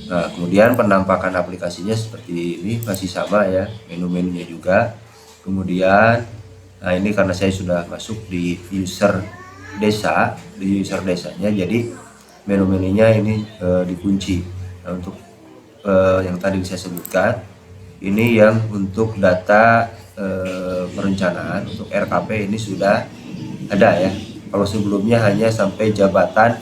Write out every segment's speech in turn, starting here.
Nah, kemudian penampakan aplikasinya seperti ini, masih sama ya, menu-menunya juga. Kemudian, nah ini karena saya sudah masuk di user desa, di user desanya, jadi menu-menunya ini dikunci. Nah, untuk yang tadi saya sebutkan, ini yang untuk data perencanaan untuk RKP ini sudah ada ya. Kalau sebelumnya hanya sampai jabatan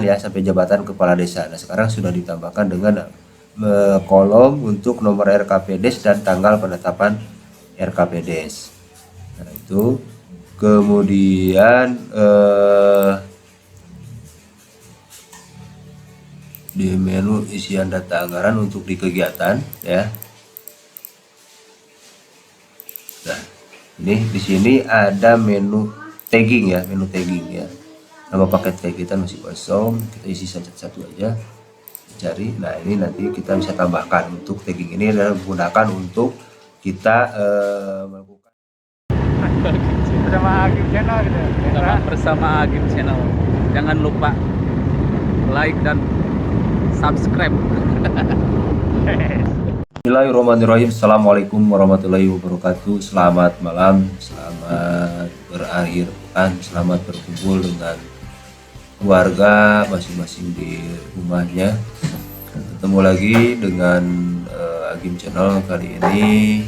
ya, sampai jabatan kepala desa. Nah, sekarang sudah ditambahkan dengan kolom untuk nomor RKPDes dan tanggal penetapan RKPDes. Nah, itu kemudian di menu isian data anggaran untuk di kegiatan ya. Nah, ini di sini ada menu tagging ya, menu tagging ya. Nama paket tag kita masih kosong, kita isi satu aja, cari. Nah, ini nanti kita bisa tambahkan. Untuk tagging ini adalah menggunakan untuk kita melakukan bersama Agim Channel gitu. Bersama Agim Channel. Jangan lupa like dan subscribe. Bismillahirrahmanirrahim. Assalamualaikum warahmatullahi wabarakatuh. Selamat malam, selamat berakhir pekan, selamat berkumpul dengan keluarga masing-masing di rumahnya. Ketemu lagi dengan Agim Channel. Kali ini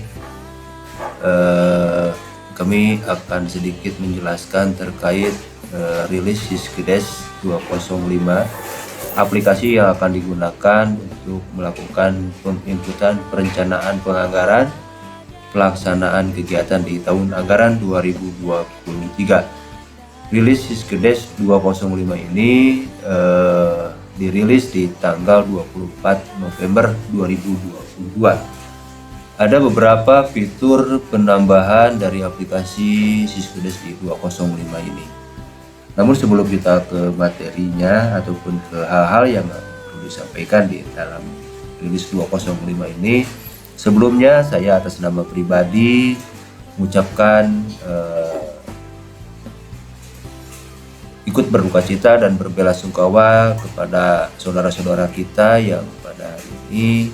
kami akan sedikit menjelaskan terkait rilis Siskedes 205, aplikasi yang akan digunakan untuk melakukan penginputan perencanaan penganggaran pelaksanaan kegiatan di tahun anggaran 2023. Rilis Siskedes 205 ini dirilis di tanggal 24 November 2022. Ada beberapa fitur penambahan dari aplikasi Siskedes di 205 ini. Namun sebelum kita ke materinya ataupun ke hal-hal yang perlu disampaikan di dalam rilis 205 ini, sebelumnya saya atas nama pribadi mengucapkan ikut berduka cita dan berbelasungkawa kepada saudara-saudara kita yang pada hari ini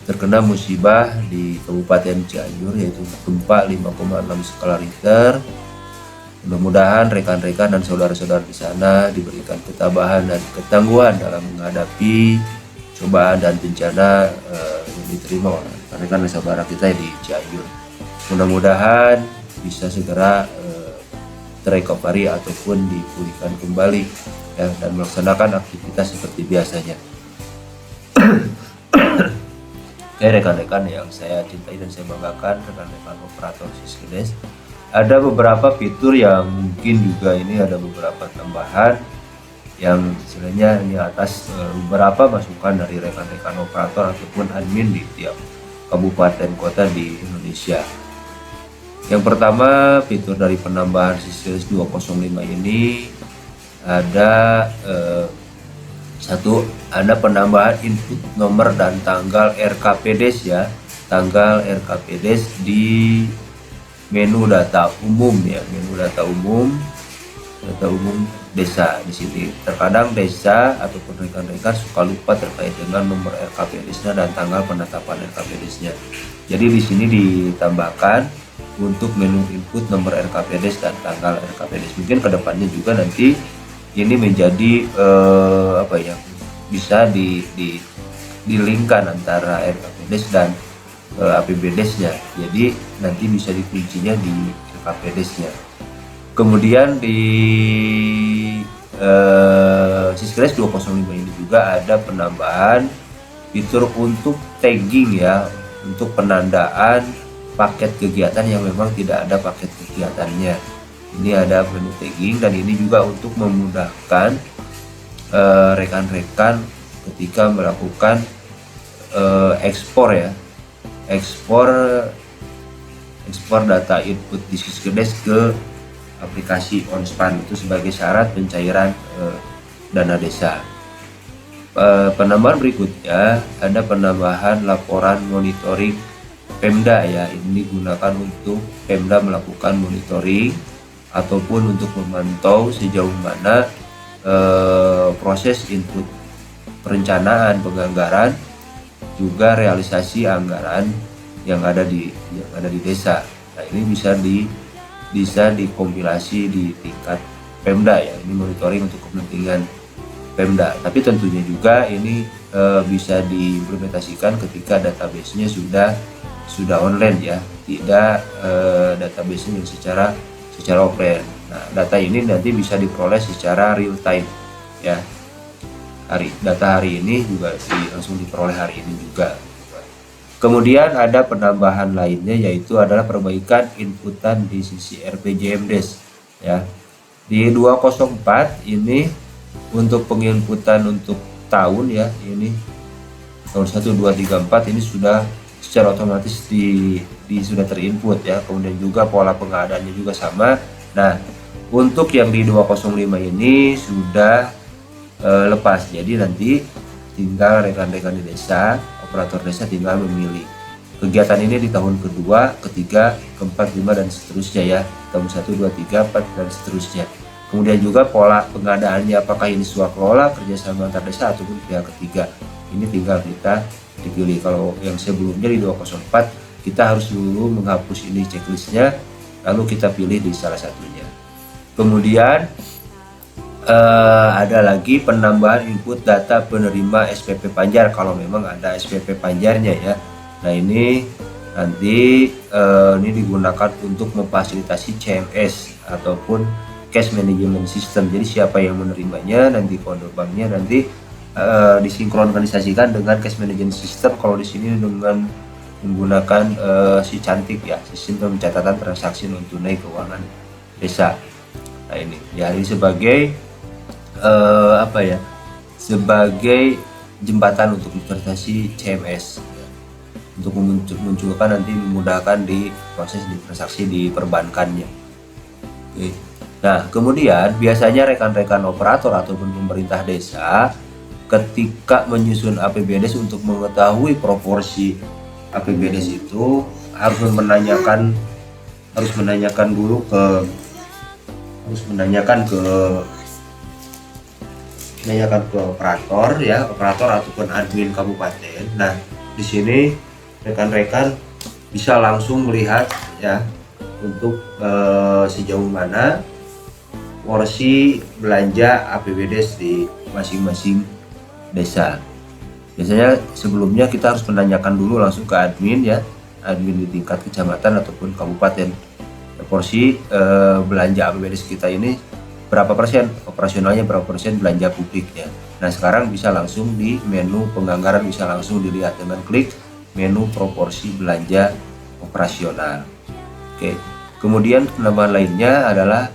terkena musibah di Kabupaten Cianjur, yaitu gempa 5,6 skala Richter. Mudah-mudahan rekan-rekan dan saudara-saudara di sana diberikan ketabahan dan ketangguhan dalam menghadapi cobaan dan bencana yang diterima oleh rekan-rekan dan saudara kita di Cianjur. Mudah-mudahan bisa segera terrecovery ataupun dipulihkan kembali ya, dan melaksanakan aktivitas seperti biasanya. Oke, rekan-rekan yang saya cintai dan saya banggakan, rekan-rekan operator Siskedes, ada beberapa fitur yang mungkin juga ini ada beberapa tambahan yang istilahnya ini atas beberapa masukan dari rekan-rekan operator ataupun admin di tiap kabupaten kota di Indonesia. Yang pertama, fitur dari penambahan Siskedes 205 ini ada ada penambahan input nomor dan tanggal RKPDes ya, tanggal RKPDes di menu data umum ya, menu data umum desa. Di sini terkadang desa ataupun rekan-rekan suka lupa terkait dengan nomor RKPDes-nya dan tanggal penetapan RKPDes-nya. Jadi di sini ditambahkan untuk menu input nomor RKPDes dan tanggal RKPDes. Mungkin kedepannya juga nanti ini menjadi bisa dilingkan antara RKPDes dan APBDes-nya. Jadi nanti bisa dikuncinya di RKPDes-nya. Kemudian di Siskedes 205 ini juga ada penambahan fitur untuk tagging ya, untuk penandaan paket kegiatan yang memang tidak ada paket kegiatannya. Ini ada menu tagging, dan ini juga untuk memudahkan rekan-rekan ketika melakukan ekspor ya, ekspor data input di Siskedes ke aplikasi OnSpan, itu sebagai syarat pencairan dana desa. Penambahan berikutnya ada penambahan laporan monitoring Pemda ya. Ini digunakan untuk Pemda melakukan monitoring ataupun untuk memantau sejauh mana proses input perencanaan, penganggaran, juga realisasi anggaran yang ada di desa. Nah, ini bisa dikompilasi di tingkat Pemda ya. Ini monitoring untuk kepentingan Pemda. Tapi tentunya juga ini bisa diimplementasikan ketika database-nya sudah online ya, tidak database-nya secara offline. Nah, data ini nanti bisa diperoleh secara real time ya. Data hari ini juga langsung diperoleh hari ini juga. Kemudian ada penambahan lainnya, yaitu adalah perbaikan inputan di sisi RPJMDes ya. Di 204 ini untuk penginputan untuk tahun ya, ini tahun 1, 2, 3, 4 ini sudah secara otomatis sudah terinput ya. Kemudian juga pola pengadaannya juga sama. Nah, untuk yang di 205 ini sudah lepas. Jadi nanti tinggal rekan-rekan di desa, operator desa tinggal memilih. Kegiatan ini di tahun kedua, ketiga, keempat, lima, dan seterusnya ya. Tahun 1, 2, 3, 4, dan seterusnya. Kemudian juga pola pengadaannya, apakah ini swakelola, kerjasama antar desa, ataupun pihak ketiga. Ini tinggal kita dipilih. Kalau yang sebelumnya di 204, kita harus dulu menghapus ini checklistnya, lalu kita pilih di salah satunya. Kemudian ada lagi penambahan input data penerima SPP Panjar kalau memang ada SPP Panjarnya ya. Nah, ini nanti ini digunakan untuk memfasilitasi CMS ataupun Cash Management System. Jadi siapa yang menerimanya, nanti kode banknya nanti disinkronisasikan dengan Cash Management System. Kalau di sini dengan menggunakan si cantik ya, sistem pencatatan transaksi non tunai keuangan desa. Nah, ini ya, ini sebagai sebagai jembatan untuk investasi CMS ya, untuk memunculkan nanti memudahkan di proses di transaksi di perbankannya. Oke. Nah, kemudian biasanya rekan-rekan operator ataupun pemerintah desa ketika menyusun APBDes untuk mengetahui proporsi APBDes itu harus menanyakan ke operator ya, operator ataupun admin kabupaten. Nah, di sini rekan-rekan bisa langsung melihat ya untuk sejauh mana porsi belanja APBDes di masing-masing desa. Biasanya sebelumnya kita harus menanyakan dulu langsung ke admin ya, admin di tingkat kecamatan ataupun kabupaten. Porsi belanja APBDes kita ini berapa persen, operasionalnya berapa persen, belanja publiknya. Nah, sekarang bisa langsung di menu penganggaran, bisa langsung dilihat dengan klik menu proporsi belanja operasional. Oke. Kemudian penambahan lainnya adalah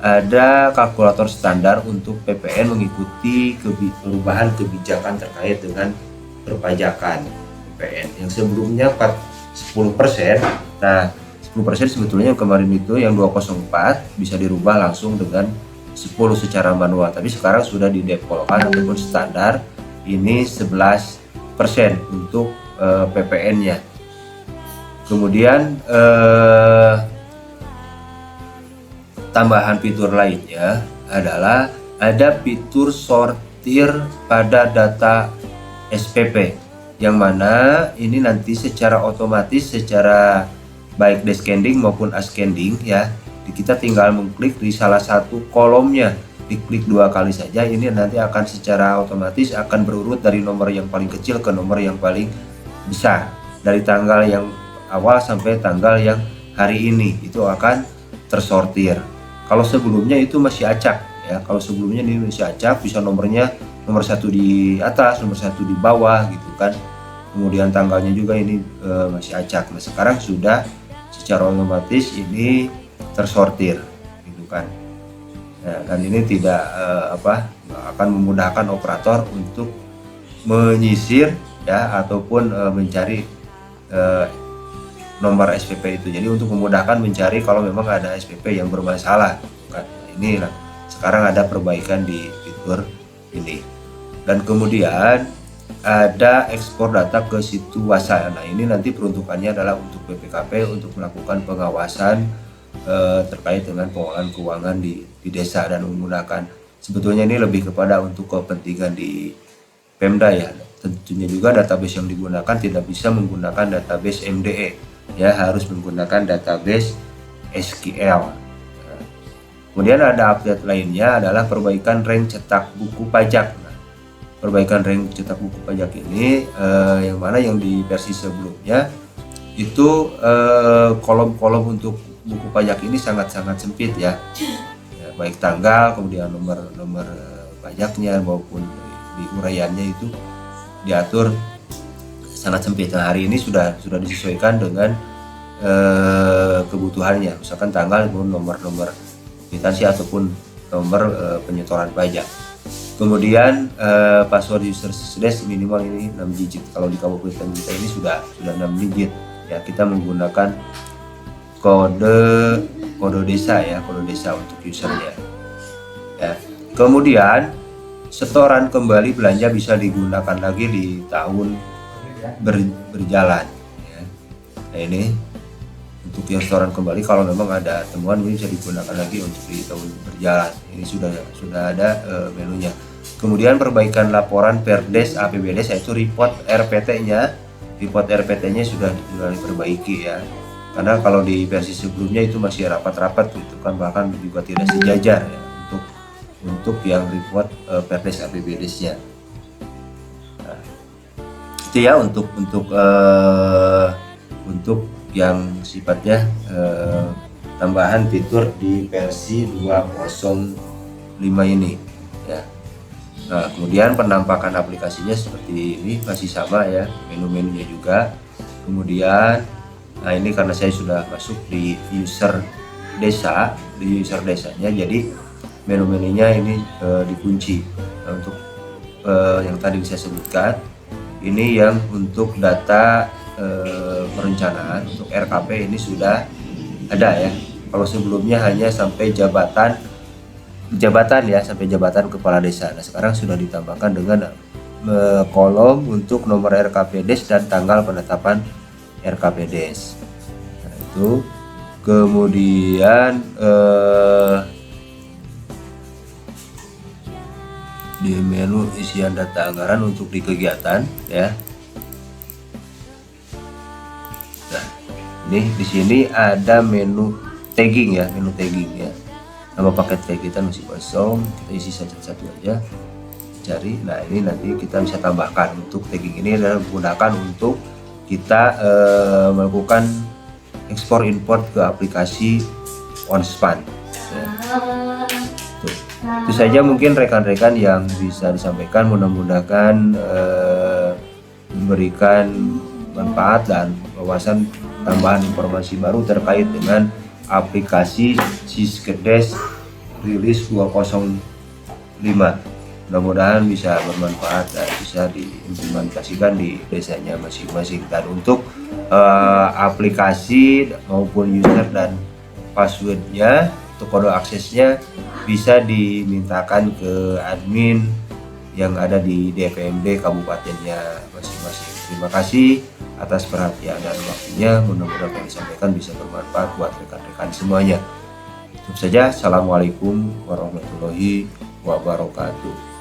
ada kalkulator standar untuk PPN mengikuti perubahan kebijakan terkait dengan perpajakan PPN yang sebelumnya 10%. Nah, 10% sebetulnya yang kemarin itu yang 204 bisa dirubah langsung dengan 10 secara manual, tapi sekarang sudah didepolkan ataupun standar ini 11% untuk PPN-nya. Kemudian tambahan fitur lainnya adalah ada fitur sortir pada data SPP, yang mana ini nanti secara otomatis, secara baik descending maupun ascending ya, kita tinggal mengklik di salah satu kolomnya, diklik 2 kali saja, ini nanti akan secara otomatis akan berurut dari nomor yang paling kecil ke nomor yang paling besar, dari tanggal yang awal sampai tanggal yang hari ini itu akan tersortir. Kalau sebelumnya itu masih acak ya, kalau sebelumnya ini masih acak, bisa nomornya nomor 1 di atas, nomor 1 di bawah gitu kan, kemudian tanggalnya juga ini masih acak. Nah, sekarang sudah secara otomatis ini tersortir gitu kan. Nah, dan ini tidak akan memudahkan operator untuk menyisir ya ataupun mencari nomor SPP itu. Jadi untuk memudahkan mencari kalau memang ada SPP yang bermasalah kan. Inilah sekarang ada perbaikan di fitur ini. Dan kemudian ada ekspor data ke Situwasa. Nah, ini nanti peruntukannya adalah untuk BPKP untuk melakukan pengawasan terkait dengan pengelolaan keuangan di desa dan menggunakan, sebetulnya ini lebih kepada untuk kepentingan di Pemda ya. Tentunya juga database yang digunakan tidak bisa menggunakan database MDE ya, harus menggunakan database SQL. Kemudian ada update lainnya adalah perbaikan rank cetak buku pajak. Nah, perbaikan rank cetak buku pajak ini yang mana yang di versi sebelumnya itu kolom-kolom untuk buku pajak ini sangat-sangat sempit ya. Baik tanggal, kemudian nomor pajaknya maupun di uraiannya itu diatur sangat sempit. Nah, hari ini sudah disesuaikan dengan kebutuhannya, misalkan tanggal maupun nomor kwitansi ataupun nomor penyetoran pajak. Kemudian password user slash minimal ini 6 digit. Kalau di kabupaten kita ini sudah 6 digit ya. Kita menggunakan kode desa ya, kode desa untuk usernya ya. Kemudian setoran kembali belanja bisa digunakan lagi di tahun berjalan ya. Nah, ini untuk yang setoran kembali kalau memang ada temuan ini bisa digunakan lagi untuk di tahun berjalan. Ini sudah ada menunya. Kemudian perbaikan laporan Perdes APBDes yaitu report RPT-nya. Report RPT-nya sudah diperbaiki ya. Karena kalau di versi sebelumnya itu masih rapat-rapat gitu kan, bahkan juga tidak sejajar ya untuk yang report Perdes APBDes-nya. Nah, itu ya untuk yang sifatnya tambahan fitur di versi 2.05 ini ya. Nah, kemudian penampakan aplikasinya seperti ini masih sama ya, menu-menunya juga. Kemudian nah ini karena saya sudah masuk di user desanya, jadi menu-menunya ini dikunci. Nah, untuk yang tadi saya sebutkan ini yang untuk data perencanaan untuk RKP ini sudah ada ya. Kalau sebelumnya hanya sampai jabatan ya, sampai jabatan kepala desa. Nah, sekarang sudah ditambahkan dengan kolom untuk nomor RKPDes dan tanggal penetapan RKPDes. Nah, itu kemudian di menu isian data anggaran untuk di kegiatan ya. Ini di sini ada menu tagging ya, Nama paket tag kita masih kosong, kita isi satu aja, cari. Nah, ini nanti kita bisa tambahkan. Untuk tagging ini adalah menggunakan untuk kita melakukan ekspor import ke aplikasi OnSpan. Ya. Itu saja mungkin rekan-rekan yang bisa disampaikan, mudah-mudahan memberikan manfaat dan wawasan tambahan informasi baru terkait dengan aplikasi Siskedes rilis 2.05. Mudah-mudahan bisa bermanfaat dan bisa diimplementasikan di desanya masing-masing. Dan untuk aplikasi maupun user dan passwordnya untuk kode aksesnya bisa dimintakan ke admin yang ada di DPMD kabupatennya masing-masing. Terima kasih atas perhatian dan waktunya. Mudah-mudahan yang disampaikan bisa bermanfaat buat rekan-rekan semuanya. Tutup saja. Assalamualaikum warahmatullahi wabarakatuh.